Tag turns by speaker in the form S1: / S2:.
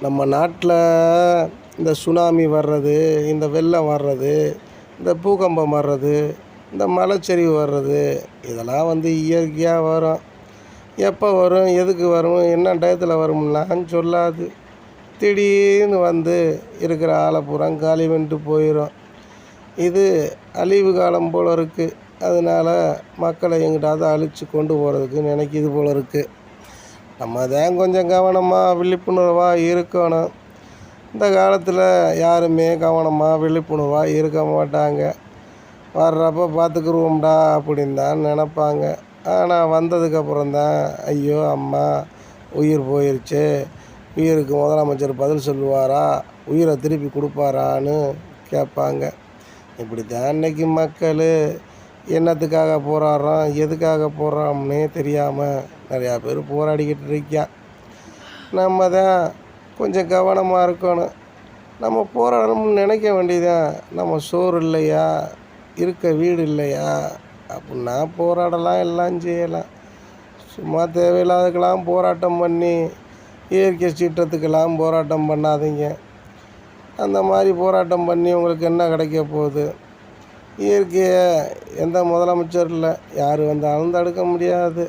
S1: நம்ம நாட்டில் இந்த சுனாமி வர்றது, இந்த வெள்ளம் வர்றது, இந்த பூகம்பம் வர்றது, இந்த மலைச்சரிவு வர்றது, இதெல்லாம் இயற்கையாக வரும். எப்போ வரும், எதுக்கு வரும், என்ன டயத்தில் வரும்லாம் சொல்லாது. திடீர்னு இருக்கிற ஆளை பூரா காலி பண்ணிட்டு போயிடும். இது அழிவு காலம் போல் இருக்குது. அதனால் மக்களை எங்கிட்டாவது அழித்து கொண்டு போகிறதுக்கு நினைக்கிது போல் இருக்குது. நம்ம தான் கொஞ்சம் கவனமாக விழிப்புணர்வாக இருக்கணும். இந்த காலத்தில் யாருமே கவனமாக விழிப்புணர்வாக இருக்க மாட்டாங்க. வர்றப்போ பார்த்துக்குருவோம்டா அப்படின்னு தான் நினப்பாங்க. ஆனால் வந்ததுக்கப்புறம்தான் ஐயோ அம்மா உயிர் போயிடுச்சு, உயிருக்கு முதலமைச்சர் பதில் சொல்லுவாரா, உயிரை திருப்பி கொடுப்பாரான்னு கேட்பாங்க. இப்படி தான் இன்றைக்கி மக்கள் என்னத்துக்காக போராடுறோம், எதுக்காக போராடுறோம்னே தெரியாமல் நிறையா பேர் போராடிக்கிட்டு இருக்கான். நம்ம தான் கொஞ்சம் கவனமாக இருக்கணும். நம்ம போராடணும்னு நினைக்க வேண்டியதான். நம்ம சோறு இல்லையா, இருக்க வீடு இல்லையா அப்படின்னா போராடலாம், எல்லாம் செய்யலாம். சும்மா தேவையில்லாததுக்கெல்லாம் போராட்டம் பண்ணி இயற்கை சீற்றத்துக்கெல்லாம் போராட்டம் பண்ணாதீங்க. அந்த மாதிரி போராட்டம் பண்ணி உங்களுக்கு என்ன கிடைக்க போகுது? இயற்கையை எந்த முதலமைச்சர் இல்லை, யார் வந்தாலும் தடுக்க முடியாது.